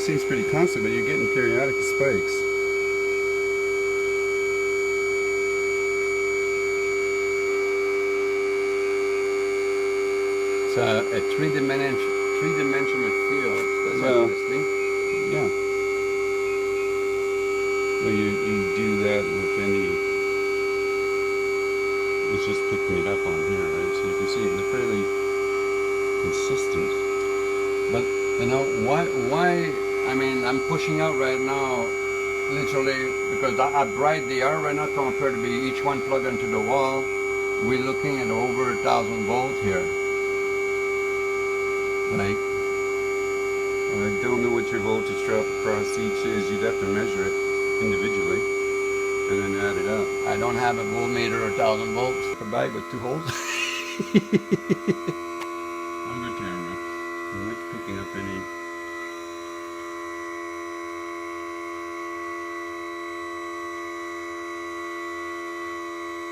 seems pretty constant, but you're getting periodic spikes. It's a three-dimensional field. That's interesting. Yeah. Well, you do that with any. It's just picking it up on here, right? So you can see they're fairly consistent. But you know why? I mean, I'm pushing out right now, literally because I bright the air right now compared to be each one plugged into the wall. We're looking at over 1,000 volts here. Like, I don't know what your voltage drop across each is. You'd have to measure it individually and then add it up. I don't have a voltmeter or 1,000 volts. A bag with 2 holes. On the camera. I'm not picking up any.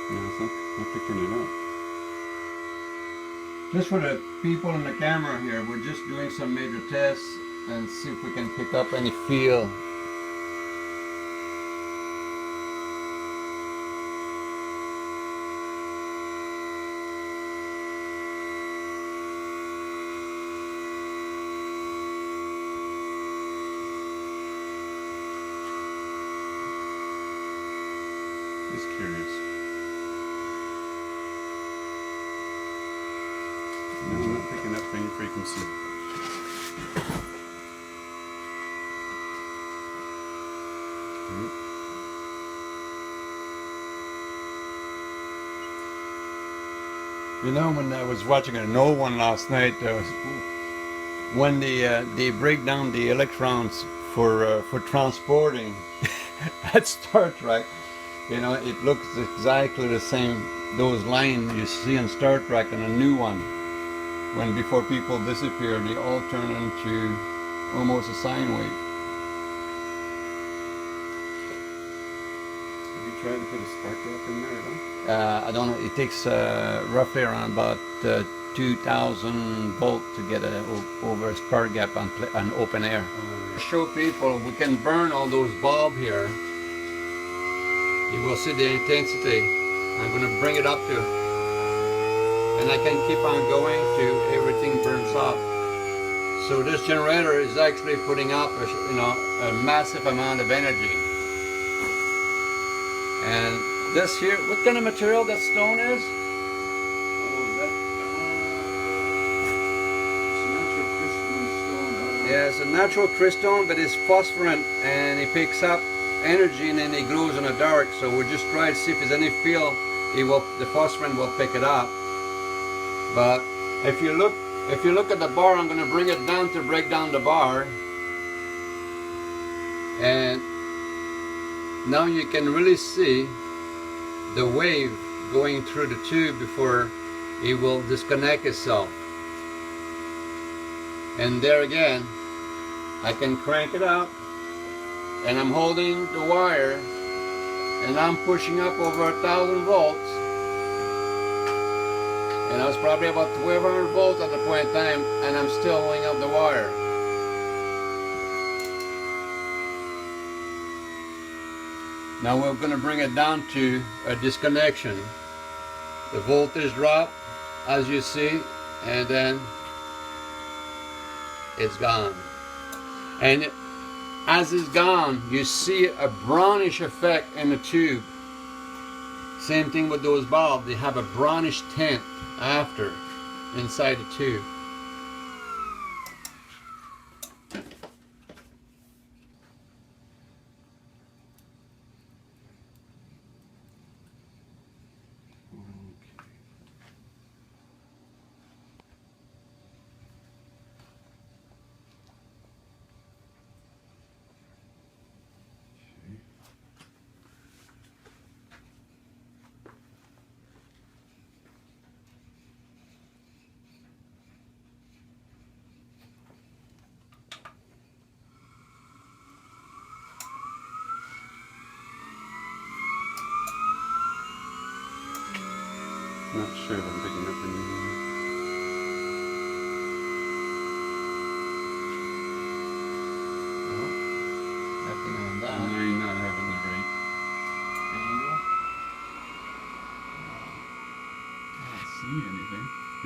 No, it's not picking it up. Just for the people in the camera here, we're just doing some major tests and see if we can pick up any feel. Just curious. No, I'm not picking up any frequency. You know, when I was watching an old one last night, when they break down the electrons for transporting at Star Trek, you know, it looks exactly the same. Those lines you see in Star Trek and a new one. When before people disappear, they all turn into almost a sine wave. Have you tried to put a spark gap in there at all? I don't know. It takes roughly around about 2,000 volts to get over a spark gap on open air. Show people we can burn all those bulbs here. You will see the intensity. I'm going to bring it up to, and I can keep on going till everything burns up. So this generator is actually putting out a massive amount of energy. And this here, what kind of material that stone is? Yeah, it's a natural crystal, but it's phosphorant and it picks up energy and then it glows in the dark. So we'll just try to see if there's any feel. The phosphorant will pick it up. But if you look at the bar, I'm going to bring it down to break down the bar. And now you can really see the wave going through the tube before it will disconnect itself. And there again, I can crank it up, and I'm holding the wire, and I'm pushing up over 1,000 volts. And I was probably about 1,200 volts at the point in time, and I'm still holding up the wire. Now we're going to bring it down to a disconnection. The voltage drop, as you see, and then it's gone. And as it's gone, you see a brownish effect in the tube. Same thing with those bulbs. They have a brownish tint after inside the tube. Not sure if I'm picking up anything.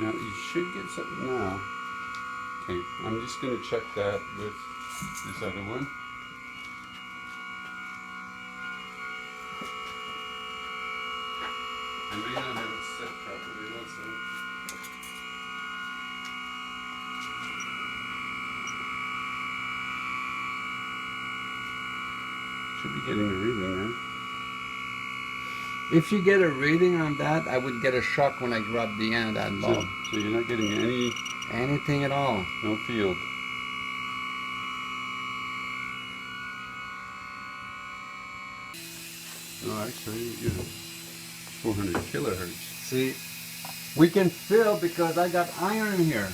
Now you should get something now. Okay, I'm just going to check that with this other one. I may not have it set properly. Let's see. Should be getting a reading now. If you get a reading on that, I would get a shock when I grab the end of that bulb. So you're not getting Anything at all. no field. No, actually, you know, 400 kilohertz. See, we can fill because I got iron here,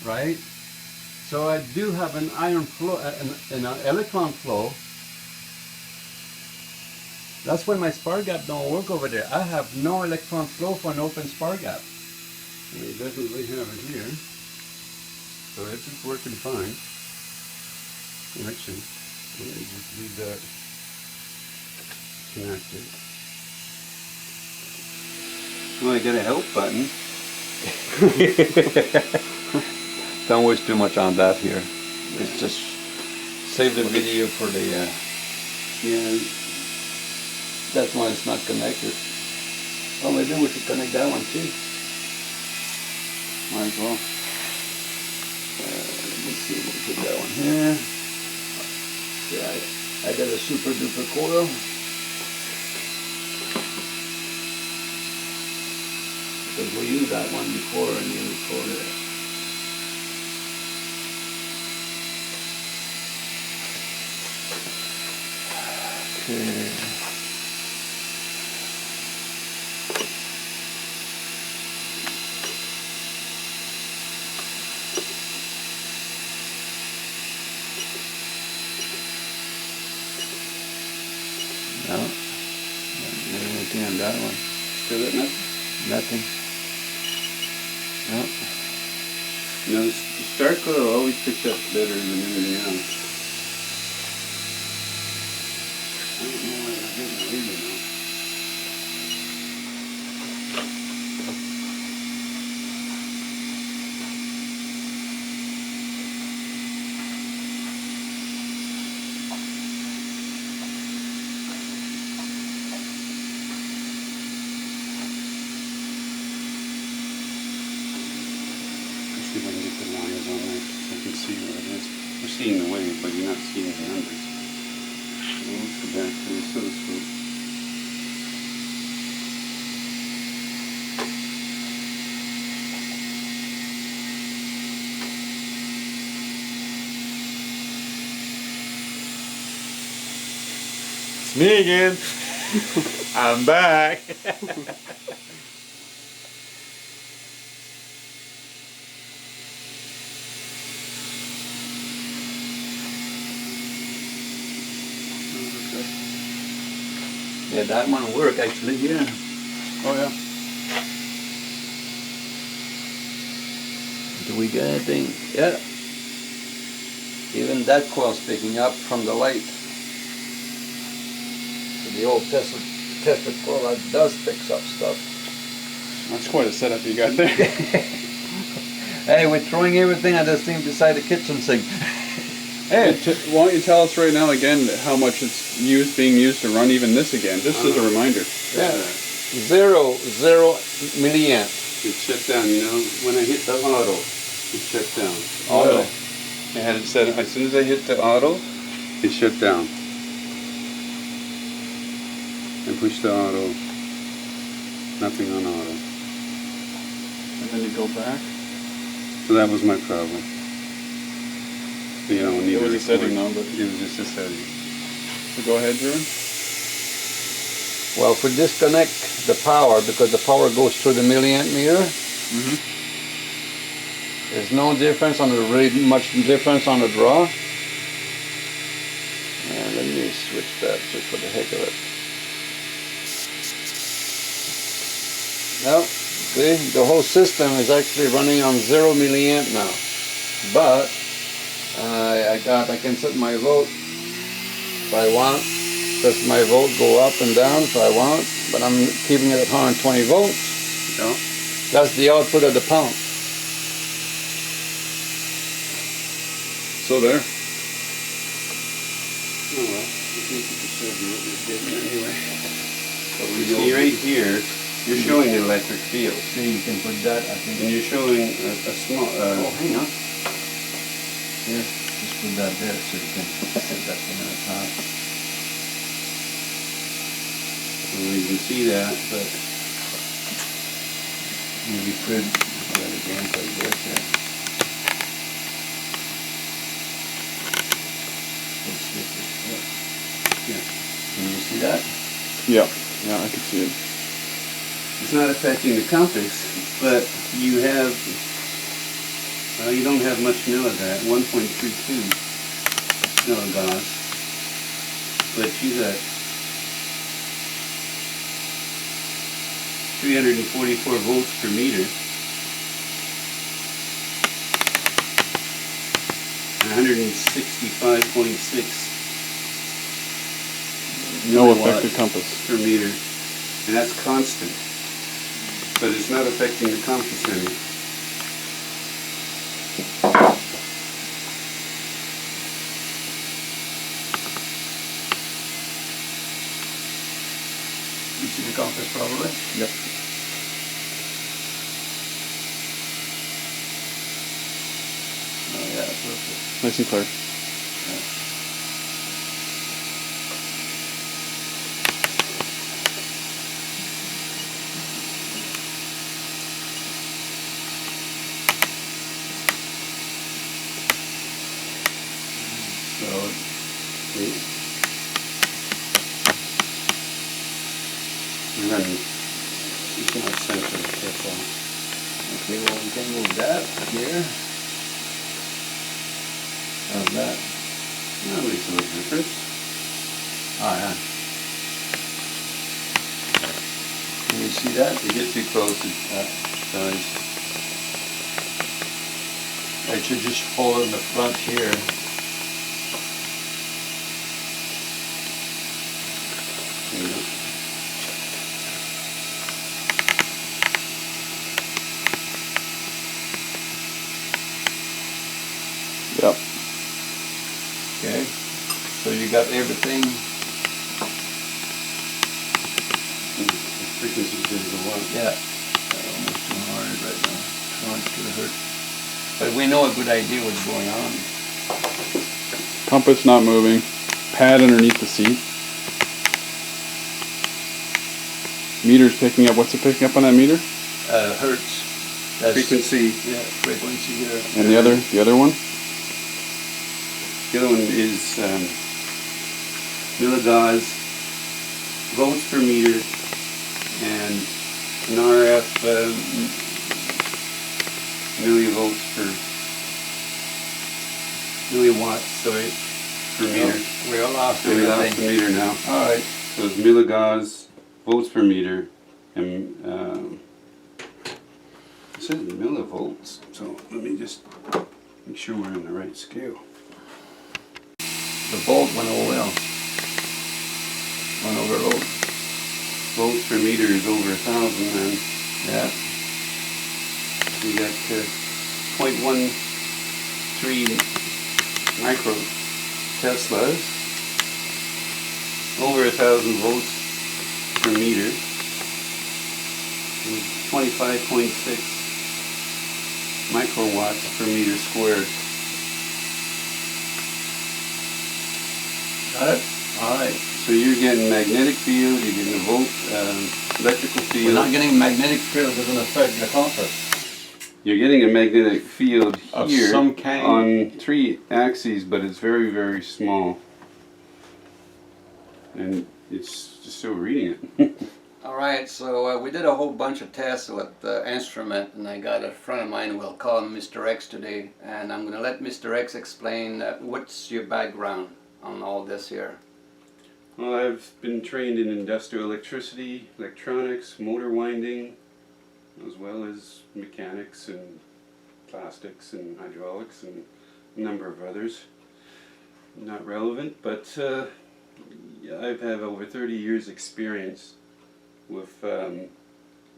right? So I do have an iron flow, an electron flow. That's when my spark gap don't work over there. I have no electron flow for an open spark gap. We definitely have it here. So it's just working fine. Actually, let me just leave that connected. Well, I got a help button. Don't waste too much on that here. It's just save the video for the. Yeah. That's why it's not connected. Oh, maybe we should connect that one too. Might as well. Let's see, we'll put that one here. Yeah, I got a super duper coil. Because we used that one before and you recorded it. Okay. No, anything on that one. Still got nothing? Nothing. No. You know, the star coil always picks up better than anything else. I don't know why I'm getting a reading now. See if I can get the lines on there so I can see what it is. You're seeing the wave, but you're not seeing the numbers. So let's go back to the oscilloscope. It's me again. I'm back. Yeah, that one work actually here. Oh yeah. Do we get anything? Yeah. Even that coil's picking up from the light. So the old tested coil that does picks up stuff. That's quite a setup you got there. Hey, we're throwing everything at this thing beside the kitchen sink. Hey, why don't you tell us right now again how much it's being used to run even this again, just as a reminder. Yeah. Zero milliamp. It shut down, you know, when I hit the auto, it shut down. Auto. I had it set, as soon as I hit the auto, it shut down. I pushed the auto, nothing on auto. And then you go back. So that was my problem. You know, It was a setting though, but it was just a setting. so go ahead, Drew. Well, if we disconnect the power, because the power goes through the milliamp meter, there's no difference on the really much difference on the draw. Let me switch that just for the heck of it. Now, see, the whole system is actually running on 0 milliamp now, but I can set my volt if I want. Does my volt go up and down if I want? But I'm keeping it at 120 volts. Yeah. That's the output of the pump. So there. Oh well, I think you can show you what you're getting anyway. But we see right here, you're showing an electric field. See, you can put that, I think. And you're showing a small... Oh, hang on. Here, just put that there so you can set that in the top. well, you can see that, but... Maybe put that against like this here. Let's stick it. Yeah. Can you see that? Yeah, yeah, I can see it. It's not affecting the compass, but you have... you don't have much milligat, 1.32 milligauss, but you got 344 volts per meter, and 165.6 No effective compass. per meter, and that's constant, but it's not affecting the compass any. You see the compass probably? Yep. Oh yeah, perfect. Nice and clear. So, You're running, it's not centered, that's all. okay, well we can move that here. How's that? That makes a little difference. Oh yeah. Can you see that? You get too close, it dies. I should just follow in the front here. There you go. Yep. Okay. So you got everything. The frequency is a lot. Yeah. Almost too hard right now. Oh, it's gonna hurt. But we know a good idea what's going on. Compass not moving. Pad underneath the seat. Meter's picking up. What's it picking up on that meter? Hertz. That's Frequency. Yeah, frequency here. And the other one? The other one is milligauss, volts per meter, and an RF millivolts per milliwatts, sorry, per meter. We all lost So we lost the everything. meter now. All right. So it's milligauss, volts per meter, and it says millivolts. So let me just make sure we're on the right scale. The volt went over well. Went over low. Volts per meter is over 1,000 then. Yeah. We got 0.13 micro Teslas, over 1,000 volts per meter, and 25.6 microwatts per meter squared. Got it? All right. So you're getting magnetic field, you're getting a volt electrical We're field. not getting magnetic field that doesn't affect the compass. You're getting a magnetic field Of here some kind. on 3 axes, but it's very, very small. And it's just still reading it. All right, so we did a whole bunch of tests with the instrument, and I got a friend of mine, we'll call him Mr. X today, and I'm going to let Mr. X explain what's your background on all this here. Well, I've been trained in industrial electricity, electronics, motor winding, as well as mechanics and plastics and hydraulics and a number of others. Not relevant, but I've had over 30 years experience with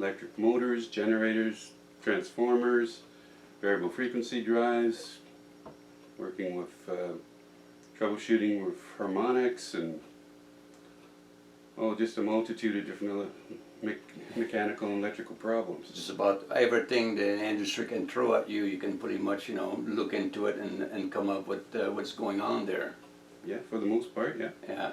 electric motors, generators, transformers, variable frequency drives, working with troubleshooting with harmonics and just a multitude of different mechanical and electrical problems. Just about everything the industry can throw at you, you can pretty much, look into it and come up with what's going on there. Yeah, for the most part, yeah. Yeah.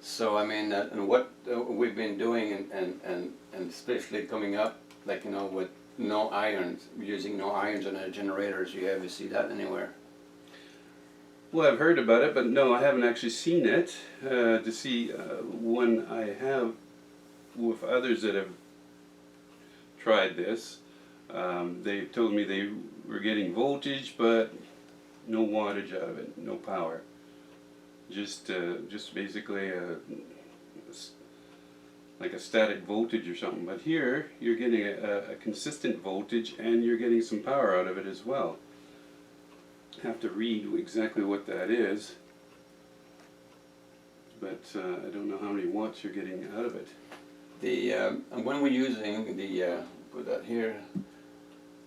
So I mean, and what we've been doing, and especially coming up, like with no irons, using no irons on our generators. You ever see that anywhere? Well, I've heard about it, but no, I haven't actually seen it. To see one I have with others that have tried this, they told me they were getting voltage, but no wattage out of it, no power. Just basically like a static voltage or something. But here, you're getting a consistent voltage, and you're getting some power out of it as well. Have to read exactly what that is, but I don't know how many watts you're getting out of it. The and when we're using the put that here.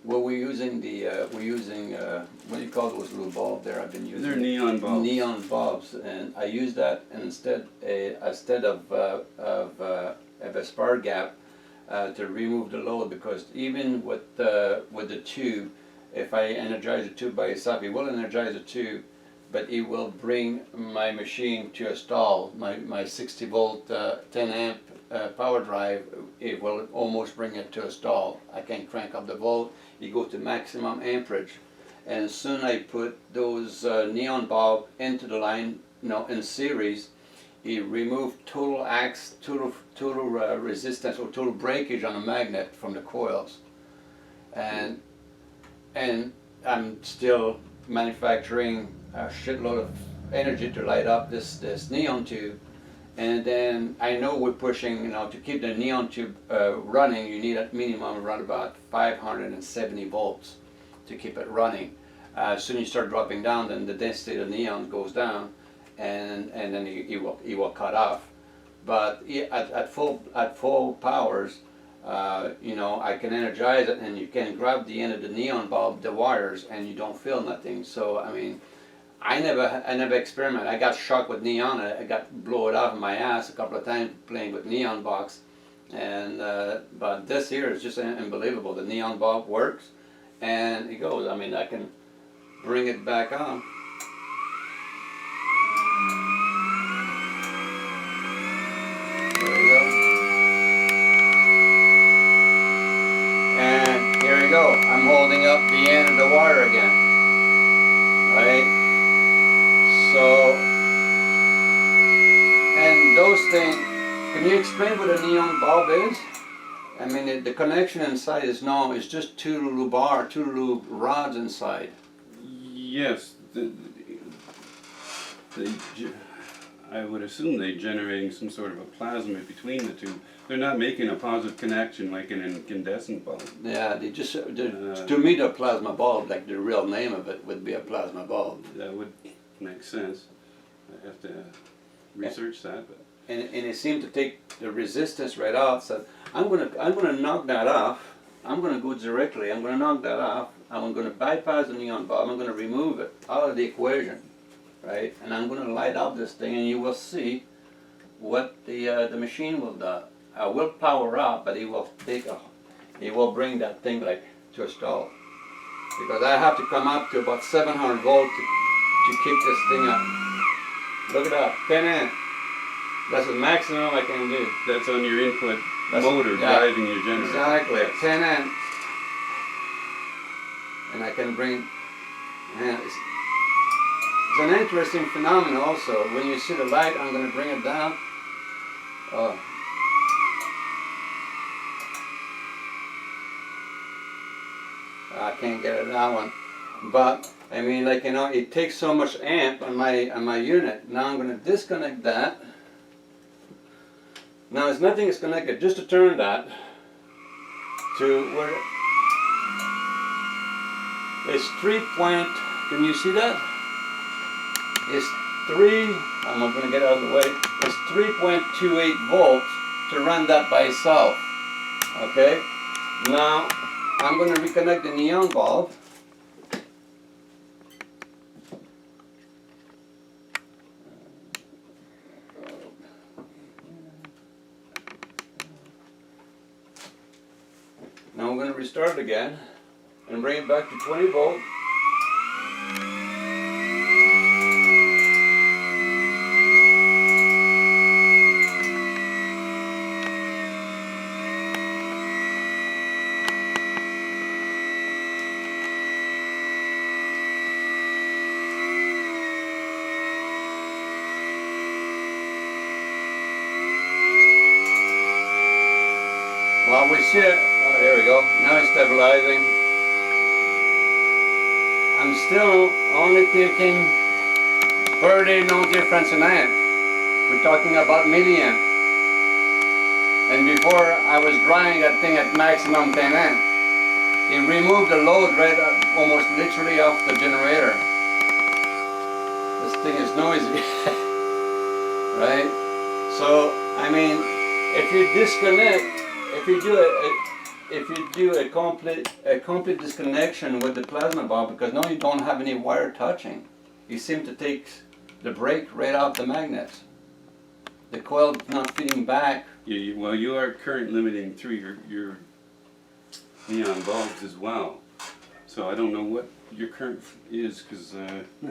Well, we're using what do you call those little bulbs there? I've been using. They're neon bulbs. Neon bulbs, and I use that, and instead of a spar gap to remove the load, because even with the tube, if I energize the tube by itself, it will energize the tube, but it will bring my machine to a stall. My 60 volt 10 amp power drive, it will almost bring it to a stall. I can crank up the volt, it goes to maximum amperage, and soon I put those neon bulb into the line, in series. It removed total resistance or total breakage on the magnet from the coils, and I'm still manufacturing a shitload of energy to light up this neon tube. And then I know we're pushing, to keep the neon tube running, you need at minimum around about 570 volts to keep it running. As soon as you start dropping down, then the density of the neon goes down, and then it will cut off. But at full powers, I can energize it, and you can grab the end of the neon bulb, the wires, and you don't feel nothing. So I mean, I never experimented. I got shocked with neon. I got blown off in my ass a couple of times playing with neon box, and but this here is just unbelievable. The neon bulb works, and it goes. I mean, I can bring it back on. There we go. And here we go. I'm holding up the end of the wire again, right? So, and those things, can you explain what a neon bulb is? I mean, the connection inside is it's just two little rods inside. Yes, I would assume they're generating some sort of a plasma between the two. They're not making a positive connection like in an incandescent bulb. Yeah, to me the plasma bulb, like the real name of it would be a plasma bulb. That would make sense. I have to research that. But. And it seemed to take the resistance right off. So I'm gonna knock that off. I'm gonna go directly. I'm gonna knock that off. I'm gonna bypass the neon bulb. I'm gonna remove it out of the equation, right? And I'm gonna light up this thing, and you will see what the machine will do. I will power up, but it will bring that thing like to a stall, because I have to come up to about 700 volts to keep this thing up. Look at that, 10 amp. That's the maximum I can do. That's on your input motor driving your generator. Exactly, 10 amp. And I can bring, it's an interesting phenomenon also. When you see the light, I'm going to bring it down. Oh. I can't get it that one. But I mean, like, it takes so much amp on my unit. Now I'm going to disconnect that. Now there's nothing is connected, just to turn that to where it's 3 point. Can you see that? It's I'm going to get out of the way. It's 3.28 volts to run that by itself. Okay. Now, I'm going to reconnect the neon bulb. Now I'm going to restart it again and bring it back to 20 volt. While we sit, oh, there we go, now it's stabilizing. I'm still only taking 30, no difference in amp. We're talking about milliamp. And before I was drying that thing at maximum 10 amp. It removed the load right almost literally off the generator. This thing is noisy, right? So, I mean, if you disconnect, if you do a complete disconnection with the plasma bulb, because now you don't have any wire touching, you seem to take the brake right off the magnets. The coil's not feeding back. Yeah, well, you are current limiting through your neon bulbs as well. So I don't know what your current is, because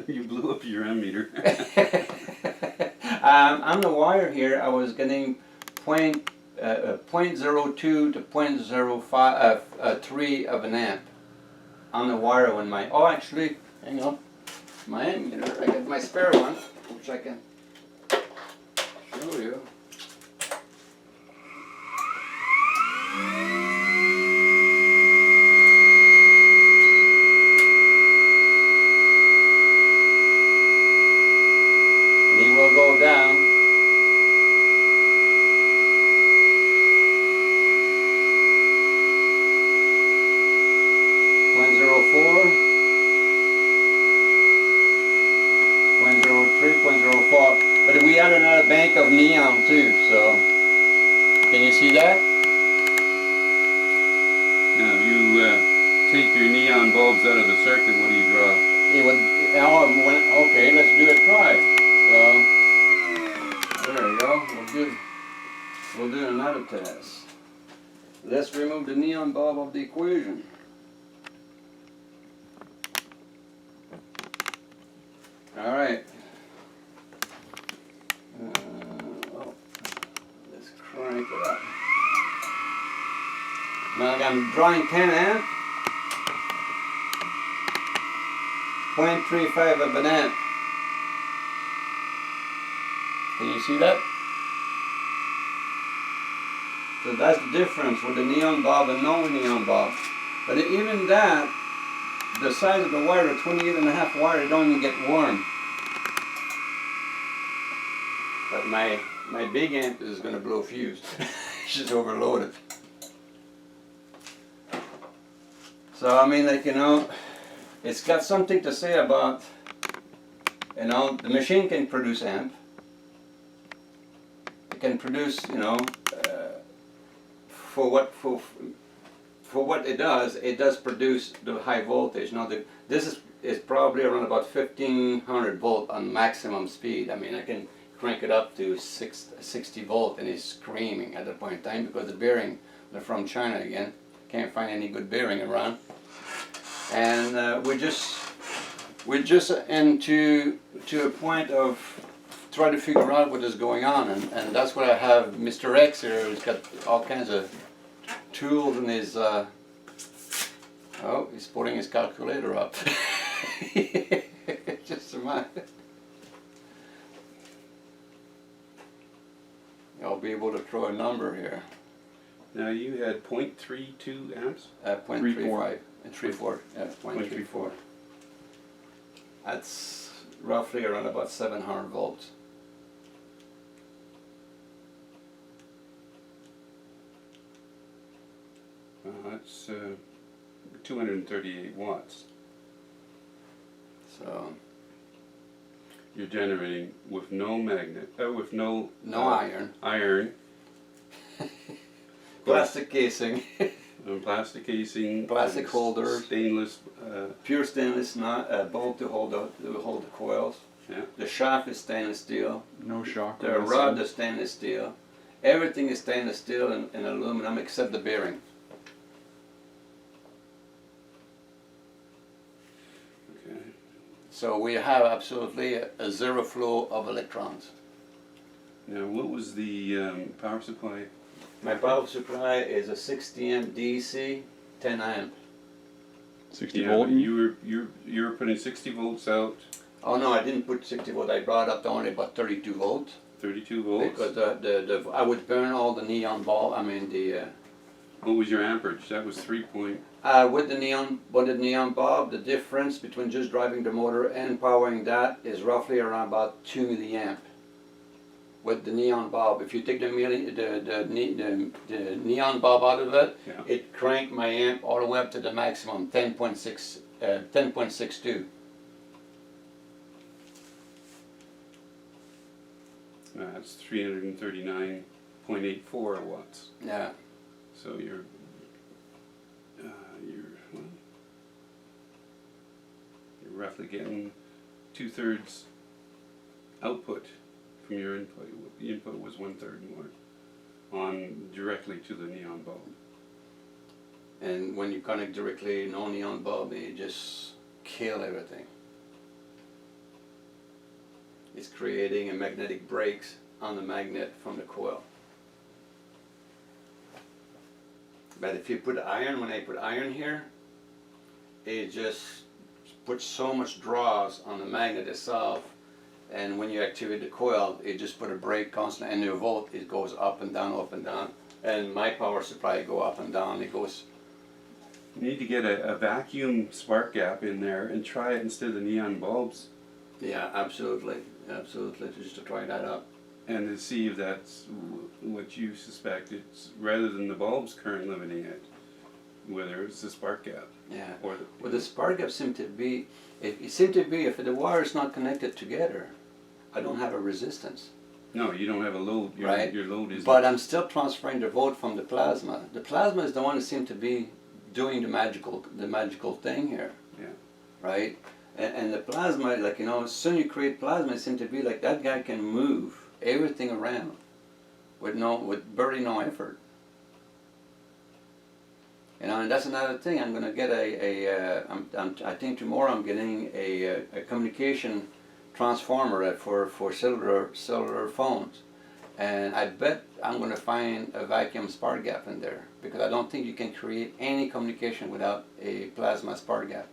you blew up your ammeter. On the wire here, I was getting 0.02 to 0.03 of an amp on the wire when my, oh actually, hang on, my ammeter, I got my spare one, which I can show you. And he will go down. But we had another bank of neon too, so can you see that? Now you take your neon bulbs out of the circuit, what do you draw? It would, okay, let's do a try. So, there we go, we'll do another test. Let's remove the neon bulb of the equation. Alright. Let's crank it up. Now I'm drawing 10 amp. 0.35 of an amp. Can you see that? So that's the difference with the neon bulb and no neon bulb. But even that, the size of the wire, a 28.5 wire, it don't even get warm. But my big amp is going to blow fuse. It's just overloaded. So I mean, like, you know, it's got something to say about, you know, the machine can produce amp. It can produce, you know, for what it does produce the high voltage. Now this is probably around about 1500 volt on maximum speed. I mean, I can crank it up to 60 volt and it's screaming at the point in time because the bearing, they're from China again. Can't find any good bearing around. And we're just into a point of trying to figure out what is going on, and that's what I have Mr. X here. He's got all kinds of tools in his. Oh, he's putting his calculator up. Just a minute. I'll be able to throw a number here. Now you had 0.32 amps? 0.35. 3.4. Yeah, 0.34. That's roughly around about 700 volts. That's 238 watts. So you're generating with no magnet, with no iron. Iron. Plastic casing. Plastic casing. Plastic holders. Stainless. Pure stainless, not a bolt to hold the coils. Yeah. The shaft is stainless steel. No shock. The rod is stainless steel. Everything is stainless steel and aluminum except the bearing. Okay. So we have absolutely a zero flow of electrons. Now, what was the power supply? My power supply is a 60 amp DC, 10 amp. 60 Yeah, volt. but you were putting 60 volts out, Oh no, I didn't put 60 volt. I brought up to only about 32 volts 32 volts. because I would burn all the neon bulb. I mean What was your amperage? That was 3 point. with the neon bulb, the difference between just driving the motor and powering that is roughly around about 2 milliamp. With the neon bulb, if you take the neon bulb out of it, Yeah. it cranked my amp all the way up to the maximum 10.62. That's 339.84 watts. Yeah. So you're roughly getting 2/3 output from your input. The input was 1/3 more on directly to the neon bulb. And when you connect directly no neon bulb, it just kill everything. It's creating a magnetic brakes on the magnet from the coil. But if you put iron, when I put iron here, it just puts so much draws on the magnet itself, and when you activate the coil, it just put a brake constant, and your volt, it goes up and down, and my power supply go up and down, it goes. You need to get a vacuum spark gap in there and try it instead of the neon bulbs, Yeah, absolutely, just to try that out. and to see if that's what you suspect. It's rather than the bulbs current limiting it, whether it's the spark gap. Yeah. Or Well, the spark gap seemed to be, it seemed to be if the wire is not connected together, I don't have a resistance. No, you don't have a load. Right. Your load is. But I'm still transferring the volt from the plasma. The plasma is the one that seemed to be doing the magical thing here. Yeah. Right? And the plasma, like, you know, as soon as you create plasma, it seems to be like that guy can move everything around with barely no effort. You know, and that's another thing. I'm going to get I think tomorrow I'm getting a communication transformer for cellular phones, and I bet I'm going to find a vacuum spark gap in there, because I don't think you can create any communication without a plasma spark gap.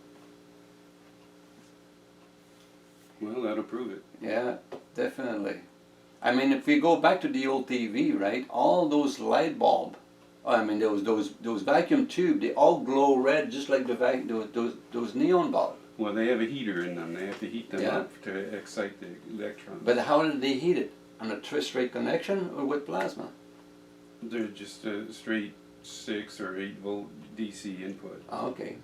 Well, that'll prove it. Yeah, definitely. I mean, if we go back to the old TV, right? All those light bulb, I mean, those vacuum tube, they all glow red, just like those neon bulbs. Well, they have a heater in them. They have to heat them Yeah. up to excite the electrons. But how did they heat it? On a straight connection or with plasma? They're just a straight 6 or 8 volt DC input, Oh, okay.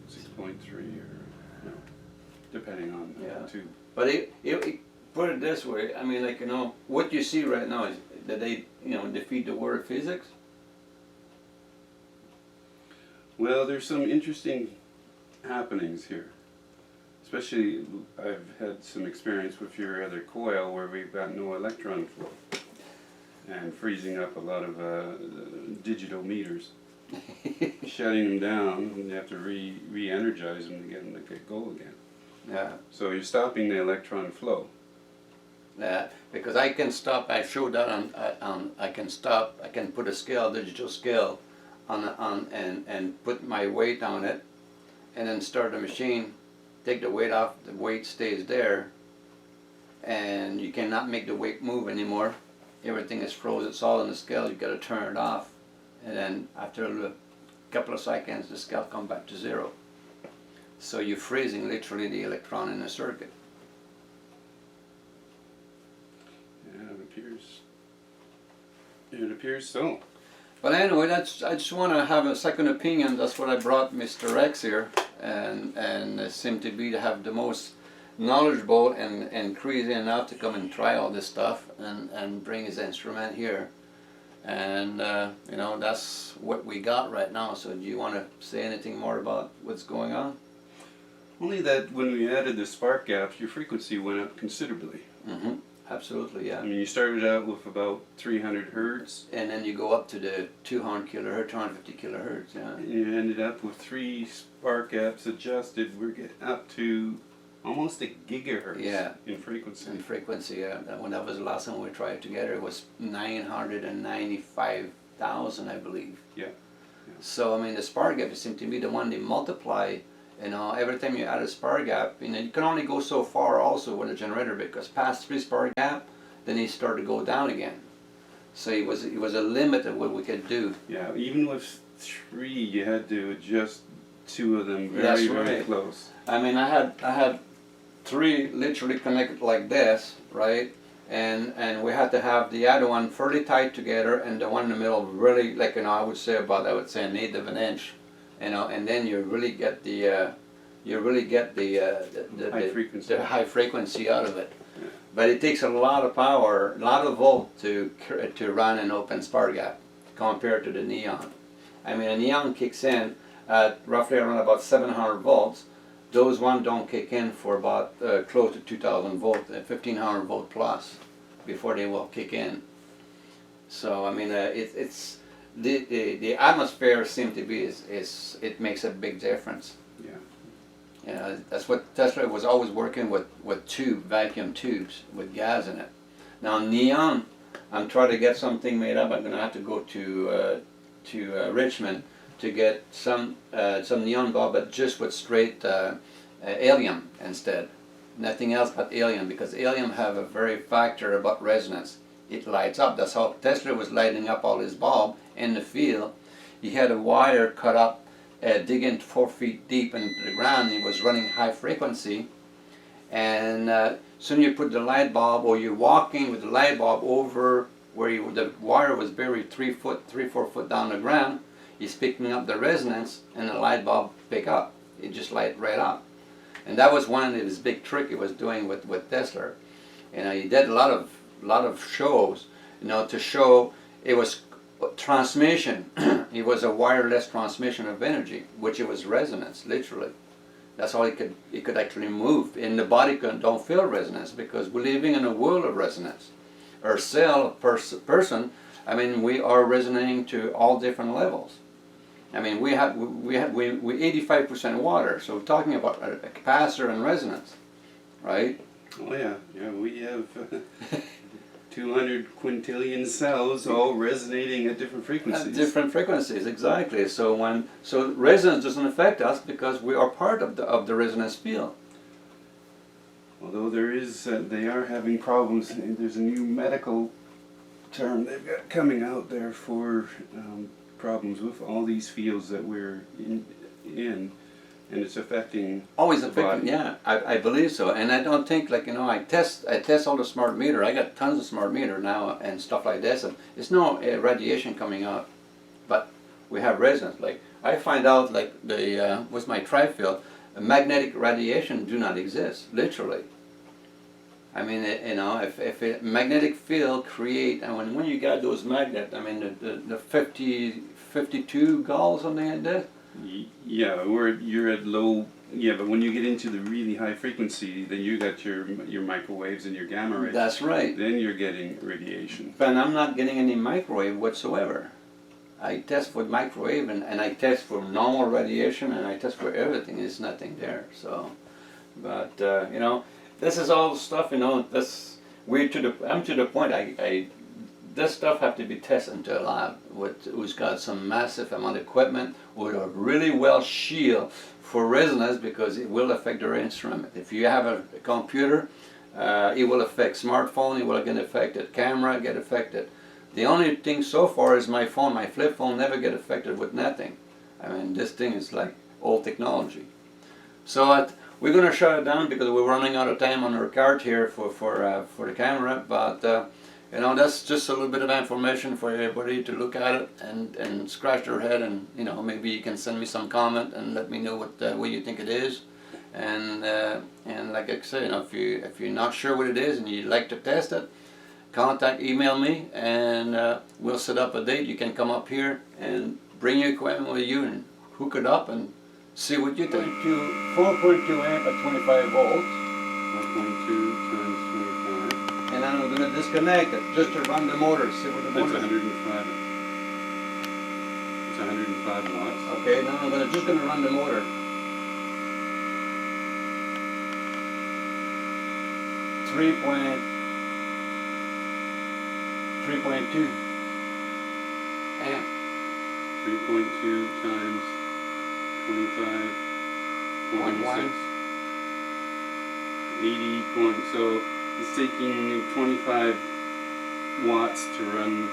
6.3 or no, depending on Yeah. the tube. But put it this way, I mean, like, you know, what you see right now is that they, you know, defeat the word physics. Well, there's some interesting happenings here. Especially, I've had some experience with your other coil where we've got no electron flow and freezing up a lot of digital meters, shutting them down, and you have to re-energize them to get them to go again. Yeah. So you're stopping the electron flow. Because I can stop. I showed that on. I can stop. I can put a scale, digital scale, and put my weight on it, and then start the machine. Take the weight off. The weight stays there, and you cannot make the weight move anymore. Everything is frozen. It's all on the scale. You got to turn it off, and then after a couple of seconds, the scale comes back to zero. So you're freezing literally the electron in the circuit. It appears so. But anyway, I just want to have a second opinion. That's what I brought Mr. X here, and seemed to be to have the most knowledgeable and crazy enough to come and try all this stuff and bring his instrument here. And you know, that's what we got right now. So do you want to say anything more about what's going on? Only that when we added the spark gaps, your frequency went up considerably. Mm-hmm. Absolutely, yeah. I mean, you started out with about 300 hertz. And then you go up to the 200 kilohertz, 250 kilohertz, yeah. And you ended up with 3 spark gaps adjusted. We're getting up to almost a gigahertz in frequency. In frequency, yeah. When that was the last time we tried it together, it was 995,000, I believe. Yeah. So, I mean, the spark gap seemed to be the one they multiply. You know, every time you add a spark gap, you know, you can only go so far also with a generator, because past 3 spark gap, then he started to go down again. So it was a limit of what we could do. Yeah, even with 3, you had to adjust 2 of them very, very close. I mean, I had 3 literally connected like this, right? And we had to have the other one fairly tight together, and the one in the middle really, like, you know, I would say an eighth of an inch. You know, and then you really get the high frequency out of it. Yeah. But it takes a lot of power, a lot of volt to run an open spark gap compared to the neon. I mean, a neon kicks in at roughly around about 700 volts. Those ones don't kick in for about close to 2,000 volts, 1,500 volt plus before they will kick in. So I mean, it's the atmosphere seems to be it makes a big difference. Yeah. You know, that's what Tesla was always working with vacuum tubes with gas in it. Now neon, I'm trying to get something made up. I'm going to have to go to Richmond to get some neon bulb, but just with straight helium instead. Nothing else but helium, because helium have a very factor about resonance. It lights up. That's how Tesla was lighting up all his bulb in the field. He had a wire cut up, digging 4 feet deep into the ground. He was running high frequency, and soon you put the light bulb, or you're walking with the light bulb over where the wire was buried 3, 4 foot down the ground. He's picking up the resonance, and the light bulb pick up. It just light right up, and that was one of his big trick he was doing with Tesla. You know, he did a lot of shows, you know, to show it was transmission. It was a wireless transmission of energy, which it was resonance, literally. That's all it could actually move. And the body don't feel resonance, because we're living in a world of resonance. Our cell, person, I mean, we are resonating to all different levels. I mean, we 85% water, so we're talking about a capacitor and resonance, right? Oh yeah, we have 200 quintillion cells all resonating at different frequencies. At different frequencies, exactly. So resonance doesn't affect us, because we are part of the resonance field. Although they are having problems. There's a new medical term they've got coming out there for problems with all these fields that we're in, and it's affecting. Always affecting, yeah. I believe so, and I don't think, like, you know, I test all the smart meter. I got tons of smart meter now and stuff like this, and there's no radiation coming out, but we have resonance. Like, I find out, like, with my tri-field, magnetic radiation do not exist, literally. I mean, you know, if a magnetic field create, and when you got those magnets, I mean, the 52 Gauss, something like that. Yeah, you're at low. Yeah, but when you get into the really high frequency, then you got your microwaves and your gamma rays. That's right. Then you're getting radiation. But I'm not getting any microwave whatsoever. I test for microwave, and I test for normal radiation, and I test for everything. There's nothing there. So, but you know, this is all stuff. You know, I'm to the point. This stuff have to be tested into a lab who's got some massive amount of equipment with a really well shield for resonance, because it will affect their instrument. If you have a computer, it will affect smartphone, it will get affected, camera get affected. The only thing so far is my phone. My flip phone never get affected with nothing. I mean, this thing is like old technology. So we're going to shut it down, because we're running out of time on our card here for the camera, but you know, that's just a little bit of information for everybody to look at it and scratch their head, and you know, maybe you can send me some comment and let me know what you think it is, and like I say, you know, if you're not sure what it is and you'd like to test it, email me, and we'll set up a date. You can come up here and bring your equipment with you and hook it up and see what you think. 4.2 amp at 25 volts. 4.2 times 25. And then I'm going to disconnect it just to run the motor, see what the That's motor. 105. It's 105 watts. Okay, now I'm just going to run the motor. 3.2 amp. 3.2 times 25.6. 80 point. So it's taking 25 watts to run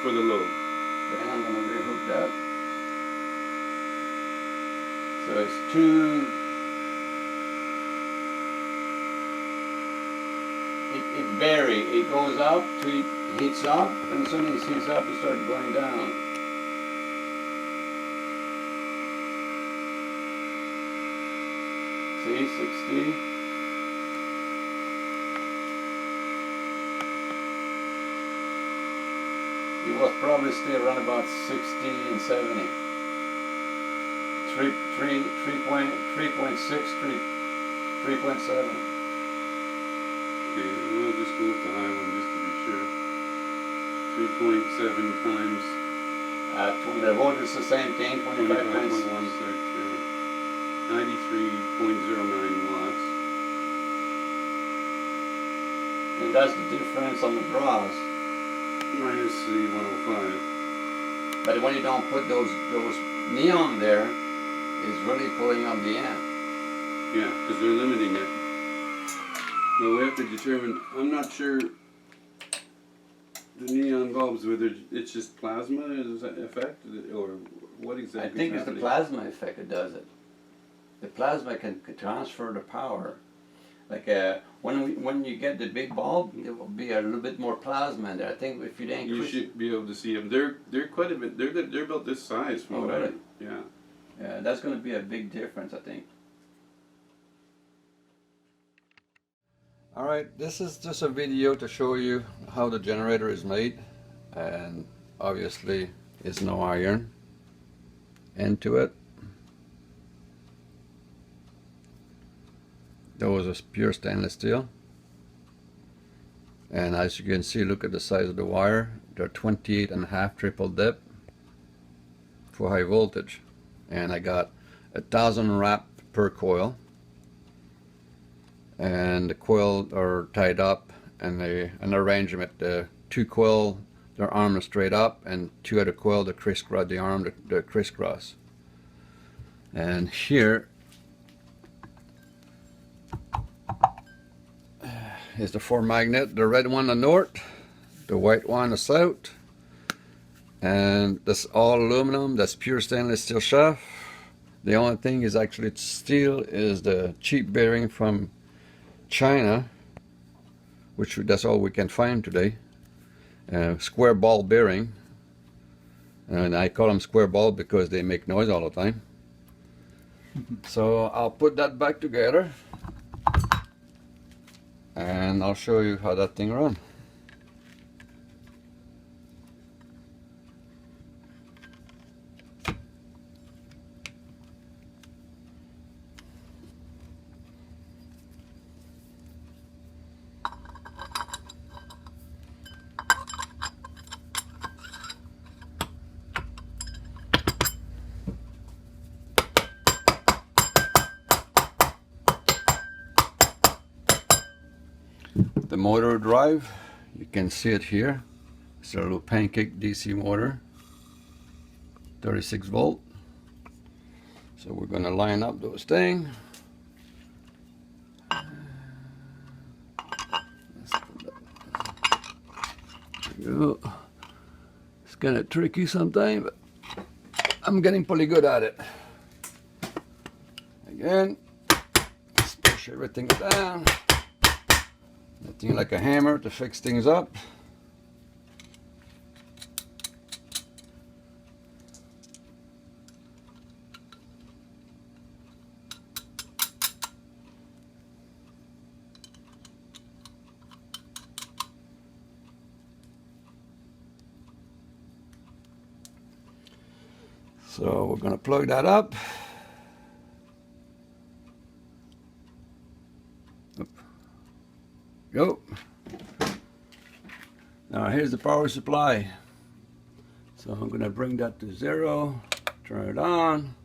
for the load. Then I'm going to rehook that. So it's 2. It varies. It goes up, it heats up, and as soon as it heats up, it starts going down. See, 60. It will probably stay around about 60 and 70. 3.6, 3.7. Okay, we'll just go with the high one just to be sure. 3.7 times 20, the voltage is the same thing, 25.6. 93.09 watts. And that's the difference on the bras. Minus the 105. But when you don't put those neon there, it's really pulling up the amp. Yeah, because they're limiting it. Well, we have to determine, I'm not sure the neon bulbs, whether it's just plasma is that effect, or what exactly I think is it's the happening. plasma effect that does it. The plasma can transfer the power. Like when you get the big bulb, there will be a little bit more plasma in there. I think if you didn't You increase, should be able to see them. They're quite a bit. They're about this size. From Oh, what I- really? Yeah. yeah, that's going to be a big difference, I think. Alright, this is just a video to show you how the generator is made, and obviously there's no iron into it. Those are pure stainless steel, and as you can see, look at the size of the wire. They're 28.5 triple dip for high voltage, and I got 1,000 wrap per coil. And the coils are tied up, and they arrange them at the 2 coil, their arm is straight up, and 2 other coil, the crisscross, the arm, the crisscross. And here is the 4 magnet, the red one the north, the white one the south, and that's all aluminum. That's pure stainless steel shaft. The only thing is actually steel is the cheap bearing from China, which that's all we can find today. Square ball bearing, and I call them square ball because they make noise all the time. So I'll put that back together, and I'll show you how that thing runs. The motor drive, you can see it here. It's a little pancake DC motor, 36 volt. So we're going to line up those things. There we go. It's kind of tricky sometimes, but I'm getting pretty good at it. Again, just push everything down. Nothing like a hammer to fix things up. So we're going to plug that up. Go. Now here's the power supply. So I'm going to bring that to 0, turn it on.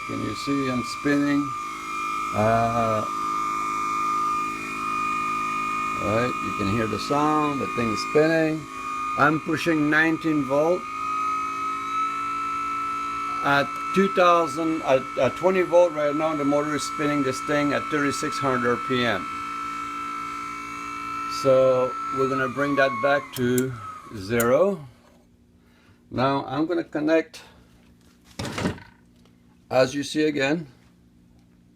Can you see I'm spinning? Right, you can hear the sound, the thing's spinning. I'm pushing 19 volt at 2000, at 20 volt right now. The motor is spinning this thing at 3600 RPM. So we're gonna bring that back to 0. Now I'm gonna connect, as you see again,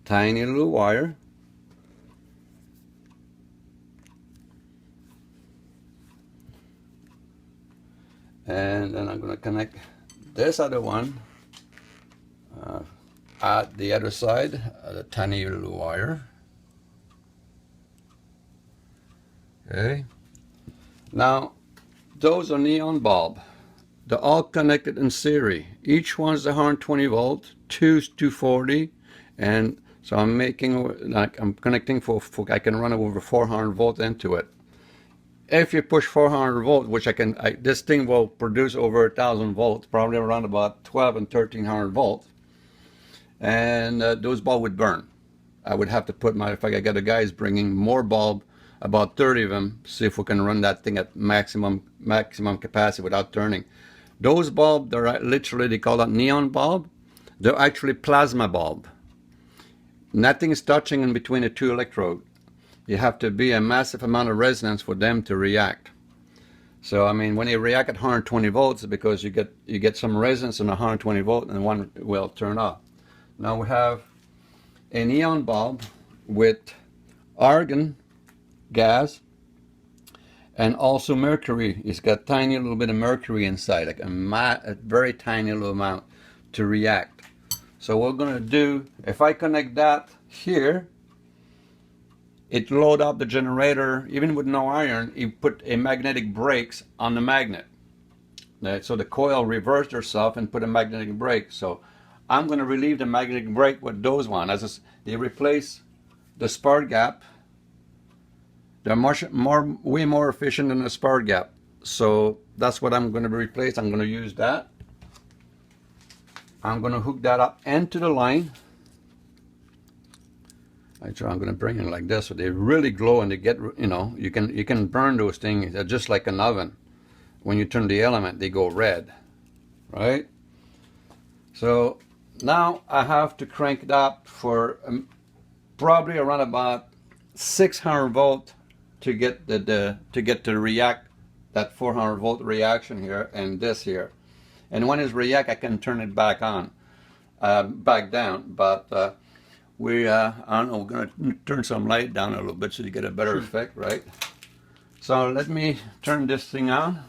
tiny little wire. And then I'm going to connect this other one at the other side, the tiny little wire. Okay. Now, those are neon bulb. They're all connected in series. Each one's 120 volt, two's 240, and so I'm making, like, I'm connecting for I can run over 400 volt into it. If you push 400 volt, which this thing will produce over 1000 volts, probably around about 12 and 1300 volts, and those bulbs would burn. I would have to put if I get the guys bringing more bulb, about 30 of them, see if we can run that thing at maximum capacity without turning. Those bulbs, they're literally, they call that neon bulb. They're actually plasma bulb. Nothing is touching in between the two electrodes. You have to be a massive amount of resonance for them to react. So I mean, when they react at 120 volts, because you get some resonance on 120 volt, and one will turn off. Now we have a neon bulb with argon gas and also mercury. It's got tiny little bit of mercury inside, like a very tiny little amount to react. So what we're going to do, if I connect that here, it load up the generator. Even with no iron, you put a magnetic brakes on the magnet. So the coil reversed herself and put a magnetic brake. So I'm going to relieve the magnetic brake with those ones. They replace the spark gap. They're way more efficient than the spark gap. So that's what I'm going to replace. I'm going to use that. I'm going to hook that up into the line. I'm going to bring it like this, so they really glow, and they get, you can burn those things. They're just like an oven. When you turn the element, they go red, right? So now I have to crank it up for probably around about 600 volt to get to react that 400 volt reaction here and this here. And when it's react, I can turn it back on, back down, but. I don't know, we're going to turn some light down a little bit so you get a better effect, right? So let me turn this thing on.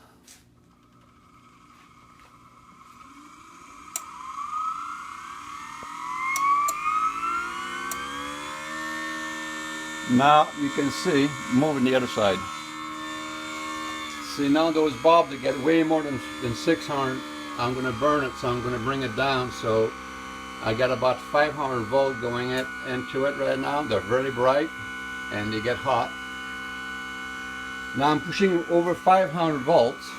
Now you can see, moving the other side. See, now those bulbs, they get way more than 600. I'm going to burn it, so I'm going to bring it down. So I got about 500 volt going into it right now. They're very bright and they get hot. Now I'm pushing over 500 volts.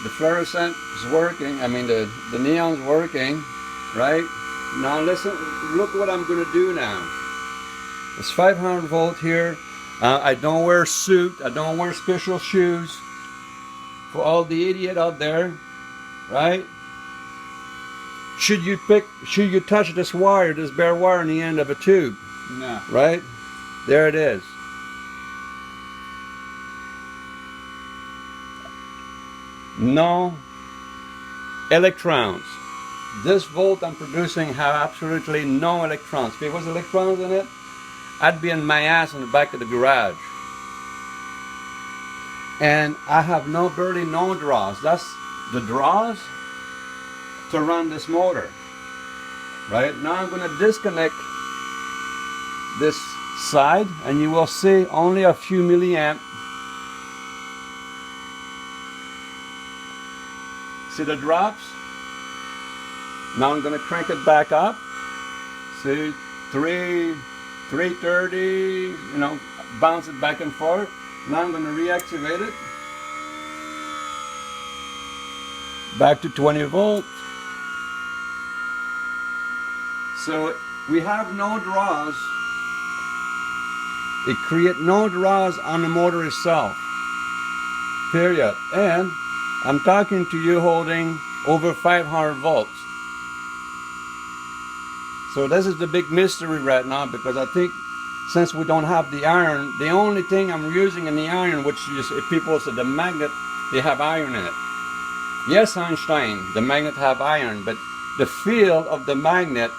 The fluorescent is working. I mean the neon's working, right? Now listen, look what I'm going to do now. It's 500 volt here. I don't wear a suit. I don't wear special shoes. For all the idiot out there, right? Should you touch this wire, this bare wire in the end of a tube? No. Right? There it is. No electrons. This volt I'm producing have absolutely no electrons. If there was electrons in it, I'd be in my ass in the back of the garage. And I have barely no draws. That's the draws to run this motor. Right now I'm going to disconnect this side, and you will see only a few milliamp. See the drops? Now I'm going to crank it back up. See, 330, you know, bounce it back and forth. Now I'm going to reactivate it. Back to 20 volts. So we have no draws. It creates no draws on the motor itself. Period. And I'm talking to you holding over 500 volts. So this is the big mystery right now, because I think since we don't have the iron, the only thing I'm using in the iron, which is, if people say the magnet, they have iron in it. Yes, Einstein, the magnet have iron, but the feel of the magnet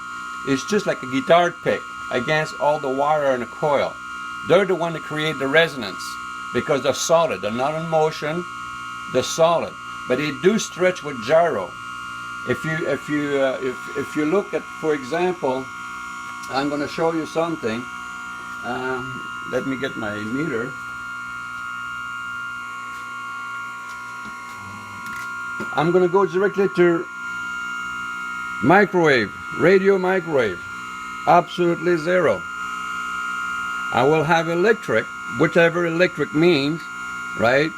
is just like a guitar pick against all the wire in the coil. They're the one that create the resonance because they're solid. They're not in motion. They're solid, but they do stretch with gyro. If you look at, for example, I'm going to show you something. Let me get my meter. I'm going to go directly to microwave, radio microwave, absolutely zero. I will have electric, whichever electric means, right?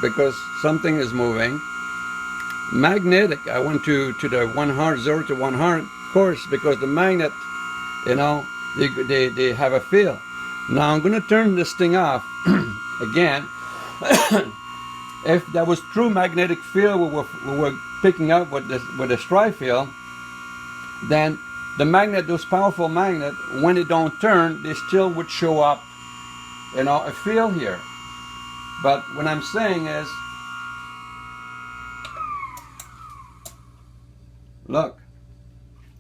Because something is moving. Magnetic, I went to the 100, 0 to 100, of course, because the magnet, you know, they have a feel. Now I'm going to turn this thing off again. If that was true magnetic field we were picking up with the stripe field, then the magnet, those powerful magnet, when they don't turn, they still would show up, you know, a field here. But what I'm saying is, look,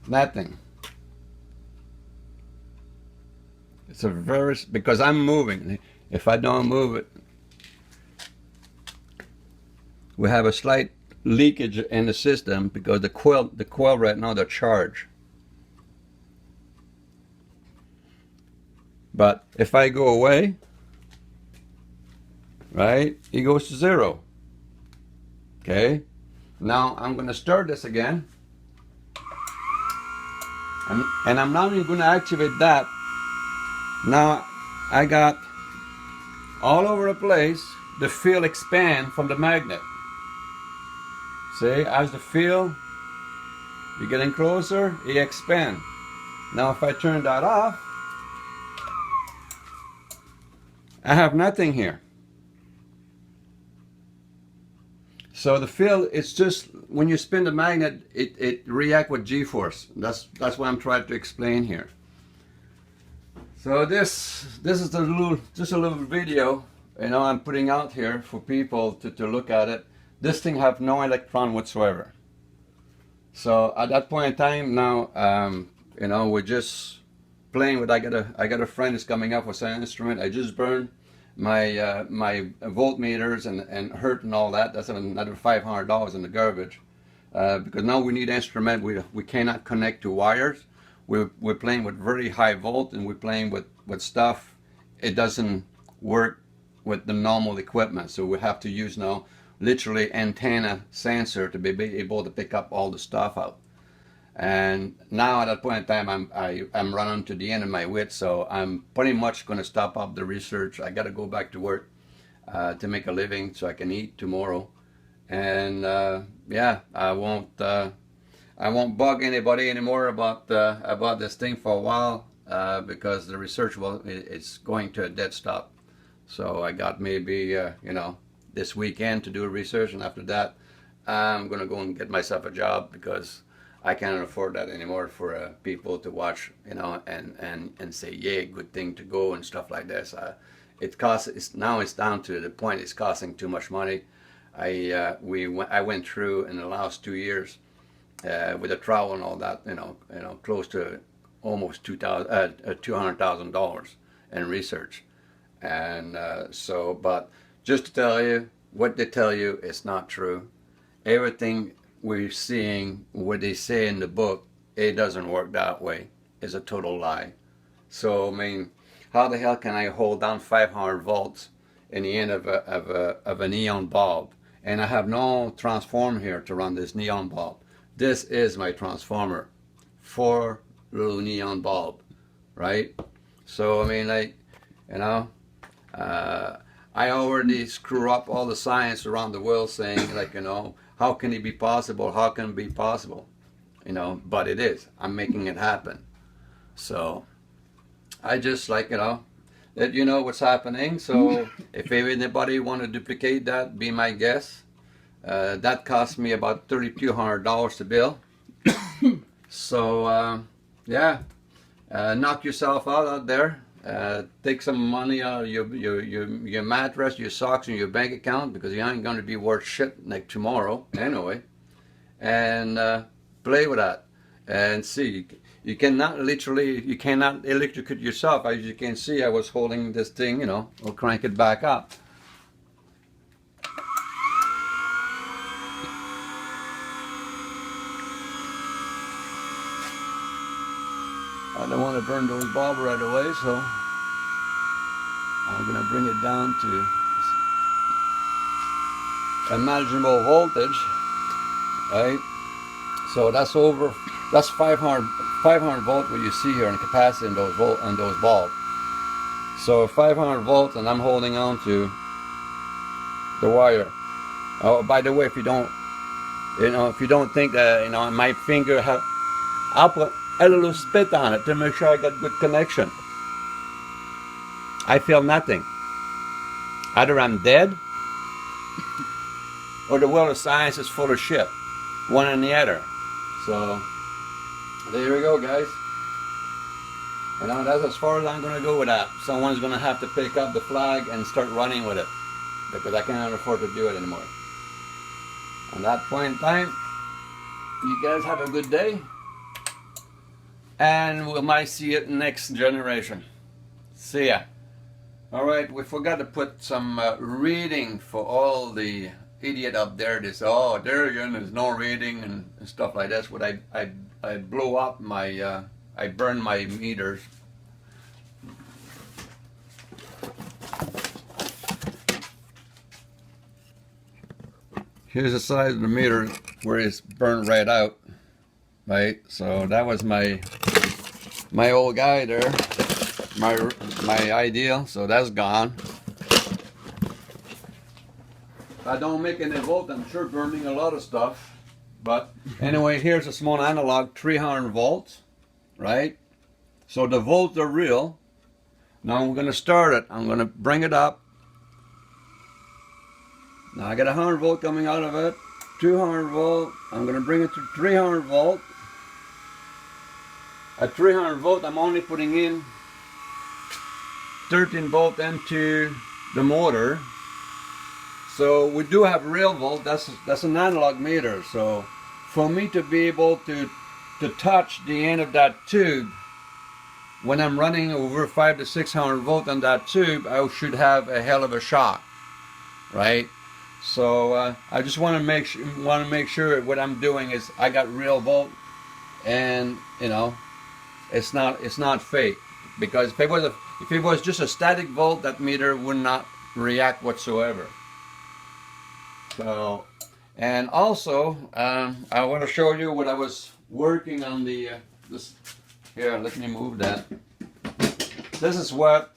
nothing. It's a very, because I'm moving. If I don't move it, we have a slight leakage in the system because the coil right now, they're charged. But if I go away, right, it goes to zero. Okay, now I'm going to start this again. And I'm not even going to activate that. Now I got all over the place the field expand from the magnet. See, as the field, you're getting closer, it expands. Now if I turn that off, I have nothing here. So the field, it's just, when you spin the magnet, it reacts with G-force. That's what I'm trying to explain here. So this is just a little video, you know, I'm putting out here for people to look at it. This thing have no electron whatsoever. So at that point in time now, you know, we're just playing with. I got a friend who's coming up with an instrument. I just burned my my voltmeters and hertz and all that. That's another $500 in the garbage, because now we need instrument. We cannot connect to wires. We're playing with very high volt, and we're playing with stuff. It doesn't work with the normal equipment, so we have to use now literally antenna sensor to be able to pick up all the stuff out. And now at that point in time, I'm running to the end of my wit, so I'm pretty much going to stop up the research. I got to go back to work to make a living so I can eat tomorrow. And yeah, I won't bug anybody anymore about this thing for a while, because the research, well, it's going to a dead stop. So I got maybe you know, this weekend to do research, and after that I'm gonna go and get myself a job, because I can't afford that anymore for people to watch, you know, and say, yeah, good thing to go and stuff like this. Now it's down to the point it's costing too much money. I went through in the last 2 years with the travel and all that, you know, close to almost $200,000 in research. And so, but just to tell you, what they tell you is not true. Everything we're seeing, what they say in the book, it doesn't work that way. It's a total lie. So, I mean, how the hell can I hold down 500 volts in the end of a neon bulb? And I have no transformer here to run this neon bulb. This is my transformer for little neon bulb, right? So I mean, like, you know, I already screw up all the science around the world saying, like, you know, how can it be possible? How can it be possible? You know, but it is. I'm making it happen. So I just, like, you know, that you know what's happening. So if anybody want to duplicate that, be my guest. That cost me about $3,200 to build. So yeah, knock yourself out there. Take some money out of your mattress, your socks, and your bank account, because you ain't going to be worth shit like tomorrow anyway. And play with that and see. You cannot electrocute yourself. As you can see, I was holding this thing, you know. I'll crank it back up. I don't want to burn those bulbs right away, so I'm going to bring it down to a manageable voltage, right? So that's 500 volt what you see here in capacity in those bulbs. So 500 volts, and I'm holding on to the wire. Oh, by the way, if you don't think that, you know, my finger I'll put a little spit on it to make sure I got good connection. I feel nothing. Either I'm dead or the world of science is full of shit. One and the other. So there we go, guys. You know, that's as far as I'm going to go with that. Someone's going to have to pick up the flag and start running with it, because I cannot afford to do it anymore. On that point in time, you guys have a good day, and we might see it next generation. See ya. Alright, we forgot to put some reading for all the idiot up there. This, oh, there again, there's no reading and stuff like that. What I blew up my, I burned my meters. Here's the size of the meter where it's burned right out, right? So that was my old guy there, my ideal. So that's gone. I don't make any volt. I'm sure burning a lot of stuff. But anyway, here's a small analog, 300 volts, right? So the volts are real. Now we're going to start it. I'm going to bring it up. Now I got 100 volt coming out of it, 200 volt. I'm going to bring it to 300 volt. At 300 volt, I'm only putting in 13 volt into the motor. So we do have real volt. That's an analog meter. So for me to be able to touch the end of that tube when I'm running over 500 to 600 volt on that tube, I should have a hell of a shock, right? So I just want to make sure what I'm doing is I got real volt, and you know, it's not fake. Because if it was just a static volt, that meter would not react whatsoever. So, and also I want to show you what I was working on the this. Here, let me move that. This is what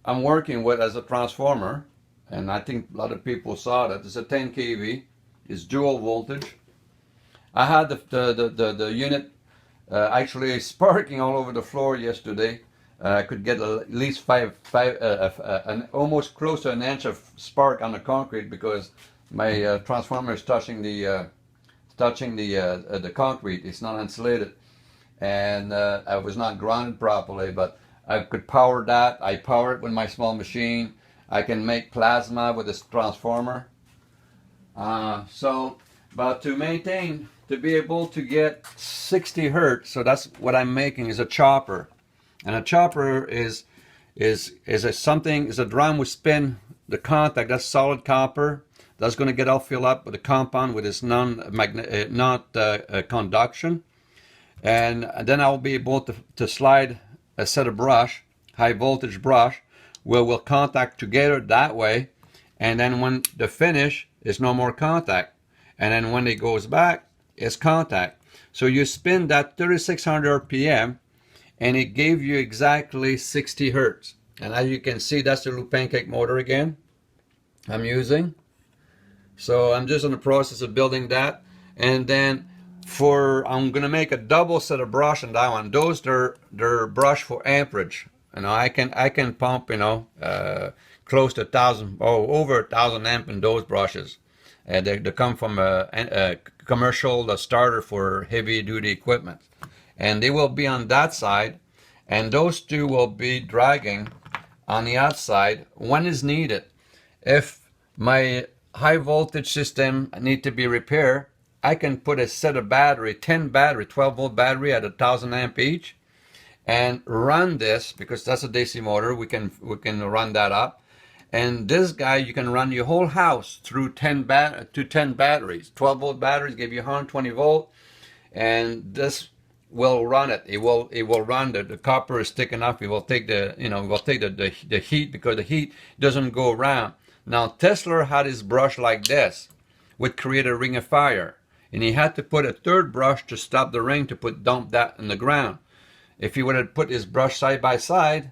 I'm working with as a transformer, and I think a lot of people saw that. It's a 10 kV. It's dual voltage. I had the unit actually sparking all over the floor yesterday. I could get at least almost close to an inch of spark on the concrete, because my transformer is touching the concrete. It's not insulated, and I was not grounded properly. But I could power that. I power it with my small machine. I can make plasma with this transformer. But to be able to get 60 hertz, so that's what I'm making, is a chopper. And a chopper is a drum we spin the contact. That's solid copper. That's going to get all filled up with a compound with its conduction. And then I'll be able to slide a set of brush high voltage brush will contact together that way, and then when the finish is no more contact, and then when it goes back, it's contact. So you spin that 3600 RPM, and it gave you exactly 60 hertz. And as you can see, that's the little pancake motor again I'm using. So I'm just in the process of building that. And then I'm gonna make a double set of brush on that one. Those they're brush for amperage. You know, I can pump, you know, close to 1,000, over 1,000 amp in those brushes. They come from a commercial starter for heavy duty equipment, and they will be on that side, and those two will be dragging on the outside when is needed. If my high voltage system need to be repaired, I can put a set of battery, 12 volt battery at 1,000 amp each, and run this, because that's a DC motor. We can run that up, and this guy, you can run your whole house through 10 batteries. 12 volt batteries give you 120 volt, and this will run it. It will run. The copper is thick enough. It will take the heat, because the heat doesn't go around. Now Tesla had his brush like this, would create a ring of fire, and he had to put a third brush to stop the ring, to dump that in the ground. If he would have put his brush side by side,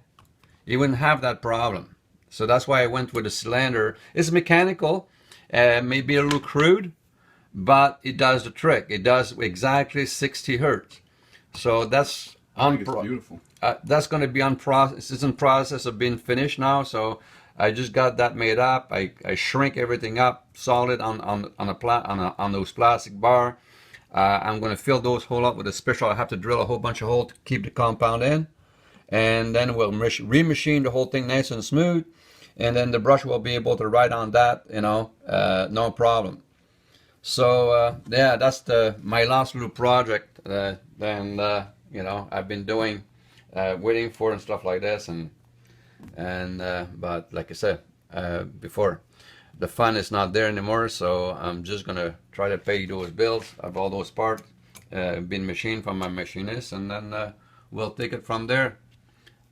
he wouldn't have that problem. So that's why I went with a cylinder. It's mechanical, maybe a little crude, but it does the trick. It does exactly 60 hertz. So that's beautiful. That's going to be on process. It's in process of being finished now. So I just got that made up. I shrink everything up solid on those plastic bar. I'm going to fill those holes up with a special. I have to drill a whole bunch of holes to keep the compound in, and then we'll remachine the whole thing nice and smooth. And then the brush will be able to ride on that, you know, no problem. So yeah, that's my last little project. Then you know, I've been doing, waiting for and stuff like this, and but like I said before, the fun is not there anymore. So I'm just gonna try to pay those bills of all those parts, been machined from my machinist, and then we'll take it from there.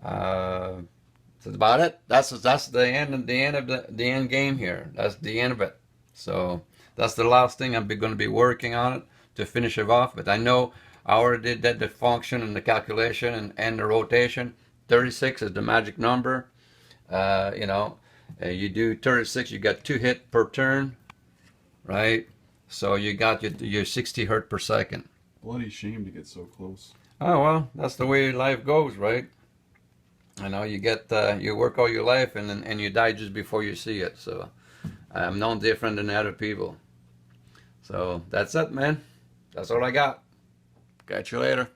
That's about it. That's the end game here. That's the end of it. So that's the last thing I'm going to be working on it to finish it off. But I know I already did the function and the calculation and the rotation. 36 is the magic number. You know, you do 36, you got 2 hits per turn, right? So you got your 60 hertz per second. Bloody shame to get so close. Oh well, that's the way life goes, right? You know, you work all your life, and you die just before you see it. So I'm no different than other people. So that's it, man. That's all I got. Catch you later.